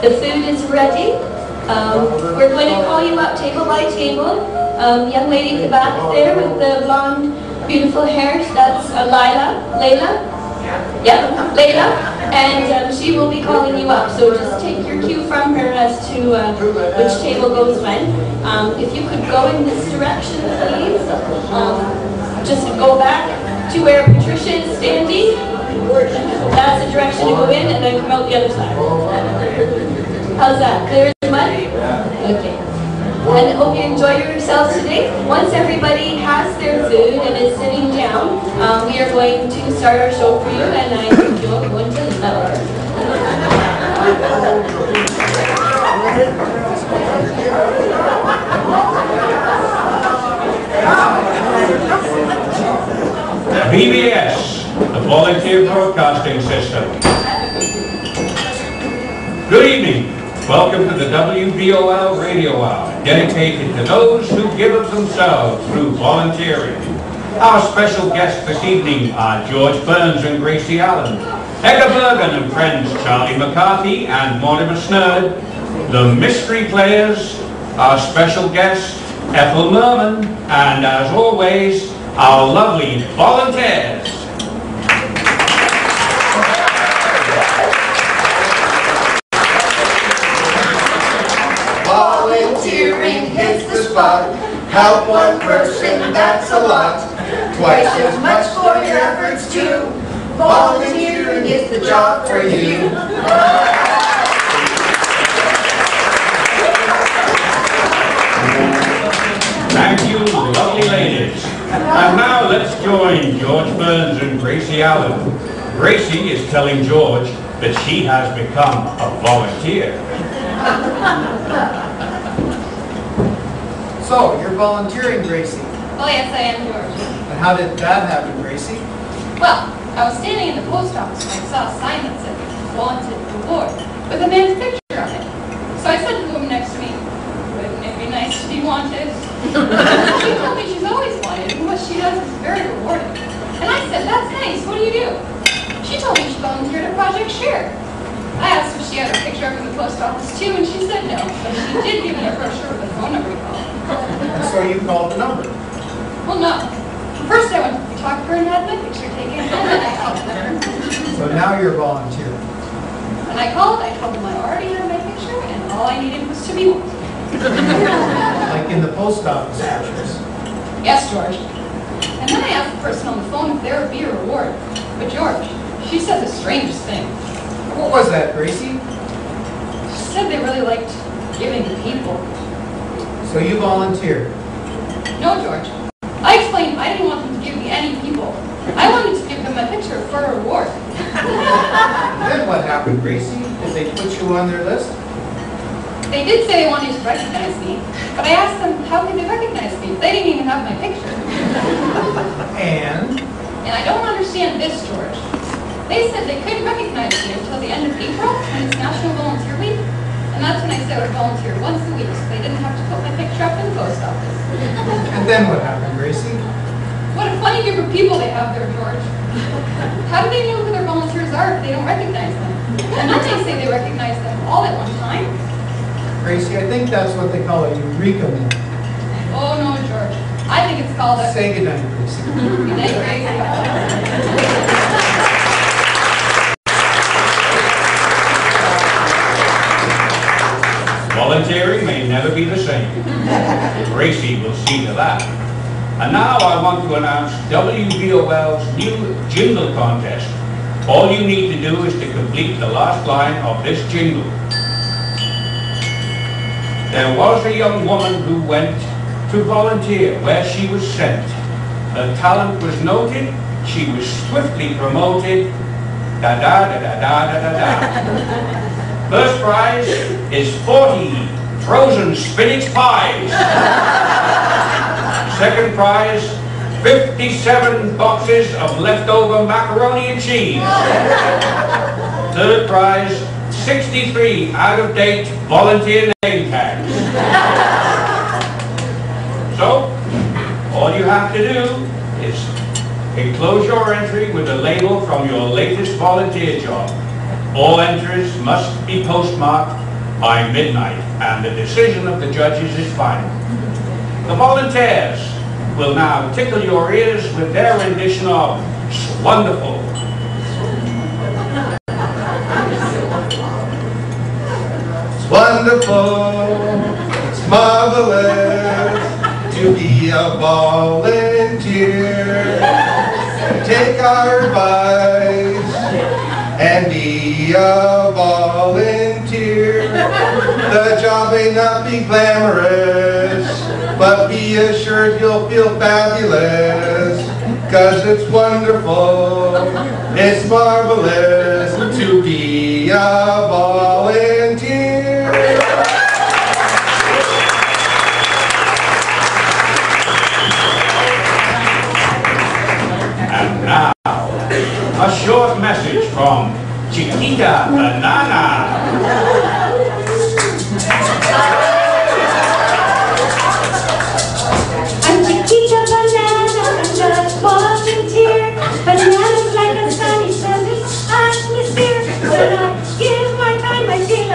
The food is ready. We're going to call you up table by table. Young lady at the back there with the blonde, beautiful hair, that's Layla? Yeah, Layla. And she will be calling you up. So just take your cue from her as to which table goes when. If you could go in this direction, please. Just go back to where Patricia is standing. That's the direction to go in, and then come out the other side. How's that? Clear as mud? Okay. And I hope you enjoy yourselves today. Once everybody has their food and is sitting down, we are going to start our show for you, and I think you're going to love it. VBS, the Volunteer Broadcasting System. Good evening. Welcome to the WVOL Radio Hour, dedicated to those who give of themselves through volunteering. Our special guests this evening are George Burns and Gracie Allen, Edgar Bergen and friends Charlie McCarthy and Mortimer Snerd, the Mystery Players, our special guest Ethel Merman, and as always, our lovely volunteers. Volunteering hits the spot. Help one person, that's a lot. Twice as much for your efforts too. Volunteering is the job for you. Thank you, lovely ladies. And now let's join George Burns and Gracie Allen. Gracie is telling George that she has become a volunteer. So, you're volunteering, Gracie. Oh yes, I am, George. And how did that happen, Gracie? Well, I was standing in the post office when I saw a sign that said "Wanted Reward" with a man's picture on it. So I said to the woman next to me, "Wouldn't it be nice to be wanted?" She told me she's always wanted, and what she does is very rewarding. And I said, "That's nice. What do you do?" She told me she volunteered at Project Share. I asked if she had her picture up in the post office too, and she said no, but she did give me a brochure with a phone number to call. So you called the number. Well, no. First I went to talk to her and had my picture taken, and then I called her. So now you're volunteering. When I called, I told them I already had my picture, and all I needed was to be wanted. Like in the post office pictures. Yes, George. And then I asked the person on the phone if there would be a reward. But George, she said the strangest thing. What was that, Gracie? She said they really liked giving to people. So you volunteered. No, George. I explained I didn't want them to give me any people. I wanted to give them a picture for a reward. Then what happened, Gracie? Did they put you on their list? They did say they wanted to recognize me, but I asked them how could they recognize me? They didn't even have my picture. And I don't understand this, George. They said they couldn't recognize me until the end of April, when it's National Volunteer Week. And that's when I said I would volunteer once a week, so they didn't have to put my picture up in the post office. And then what happened, Gracie? What a funny group of people they have there, George. How do they know who their volunteers are if they don't recognize them? And then they say they recognize them all at one time. Gracie, I think that's what they call a eureka moment. Oh no, George. I think it's called a... Say goodnight, Gracie. Good night, Gracie. Volunteering may never be the same. Gracie will see to that. And now I want to announce WVOL's new jingle contest. All you need to do is to complete the last line of this jingle. There was a young woman who went to volunteer where she was sent. Her talent was noted, she was swiftly promoted. Da-da-da-da-da-da-da-da. First prize is 40 frozen spinach pies. Second prize, 57 boxes of leftover macaroni and cheese. Third prize, 63 out-of-date volunteer name tags. So, all you have to do is enclose your entry with a label from your latest volunteer job. All entries must be postmarked by midnight, and the decision of the judges is final. The volunteers will now tickle your ears with their rendition of Wonderful. It's wonderful, it's marvelous to be a volunteer. Take our advice and be a volunteer. The job may not be glamorous, but be assured you'll feel fabulous. 'Cause it's wonderful, it's marvelous to be a volunteer. And now, a short message from Chiquita Banana. I'm Chiquita Banana, I'm just volunteer. Bananas like a sunny sunny atmosphere. When I give my time, I feel a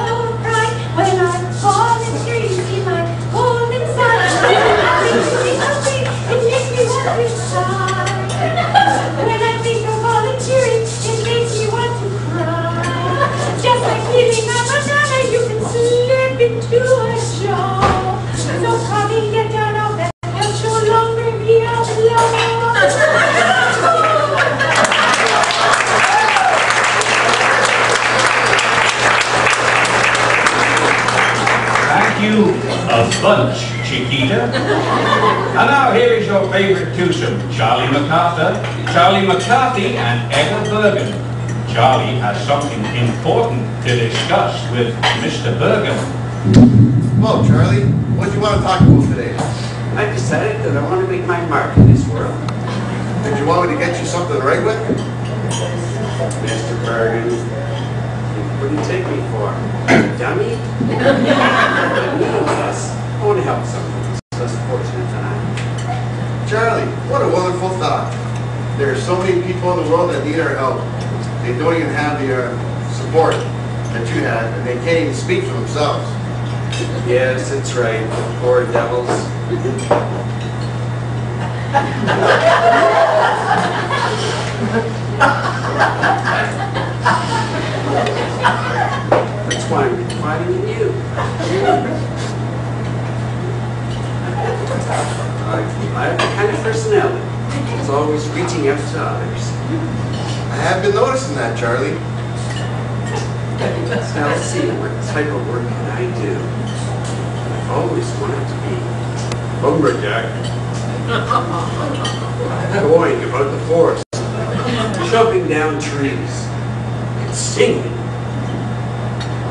low pride. When I volunteer, you see my golden sun. It makes me happy, it makes me want to sigh. When I think of volunteering, it makes me want to cry. Just like peeling a banana, you can slip into a jar. So come and get down off that hill, no longer be outlaw. Thank you a bunch, Chiquita. And now here is your favorite twosome, Charlie McCarthy and Etta Bergen. Charlie has something important to discuss with Mr. Bergen. Well, Charlie, what do you want to talk about today? I've decided that I want to make my mark in this world. Did you want me to get you something to write with? Mr. Bergen, what do you take me for? A dummy? Nevertheless, I want to help someone who's less fortunate than I am. Charlie, what a wonderful thought. There are so many people in the world that need our help. They don't even have the support that you have, and they can't even speak for themselves. Yes, it's right. Poor devils. That's why I'm confiding in you. I have the kind of personality that's always reaching out to others. I have been noticing that, Charlie. Now let's see, what type of work can I do? I've always wanted to be lumberjack. Going about the forest, chopping down trees, and singing.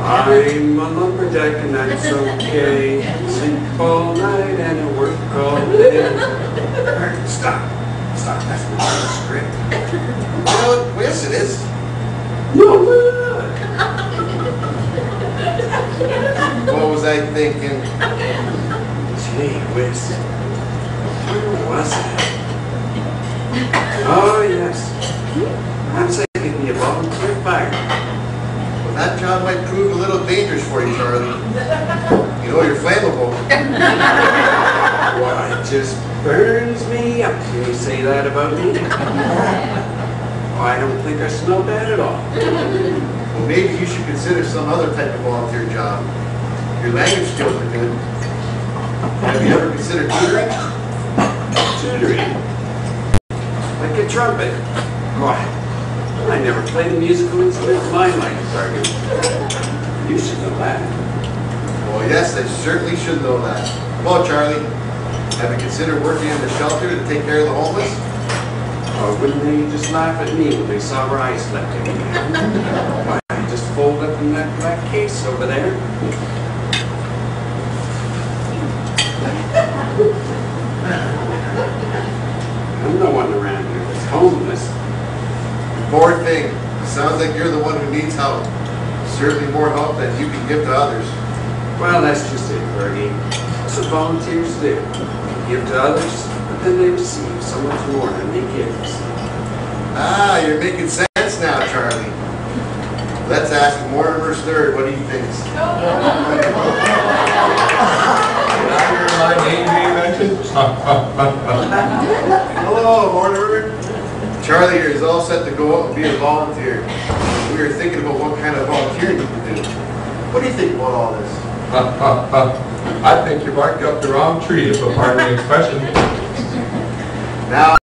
I'm a lumberjack and that's okay. Sleep all night and I work all day. Stop, that's not the script. Well, yes, it is. No. What was I thinking? Gee whiz. Where was it? Oh, yes. Perhaps I could be a volunteer fireman. Well, that job might prove a little dangerous for you, Charlie. You know, you're flammable. Why, it just burns me up when you say that about me. Oh, I don't think I smell bad at all. Well, maybe you should consider some other type of volunteer job. Your language skills are good. Have you ever considered tutoring? Tutoring? Like a trumpet? Why, I never played a musical instrument in my life, Bergen. You should know that. Well, yes, I certainly should know that. Well, Charlie, have you considered working in the shelter to take care of the homeless? Or wouldn't they just laugh at me when they saw where I slept in? Why, I just fold up in that black case over there. I'm the one around here that's homeless. Poor thing. Sounds like you're the one who needs help. Certainly more help than you can give to others. Well, that's just it, Bergie. That's what volunteers do. They give to others, but then they receive so much more than they give. Ah, you're making sense now, Charlie. Let's ask Mortimer's third what he thinks. My name being mentioned? Hello, Mortimer. Charlie here is all set to go out and be a volunteer. We were thinking about what kind of volunteering you could do. What do you think about all this? I think you barked up the wrong tree, if you'll pardon the expression. Now,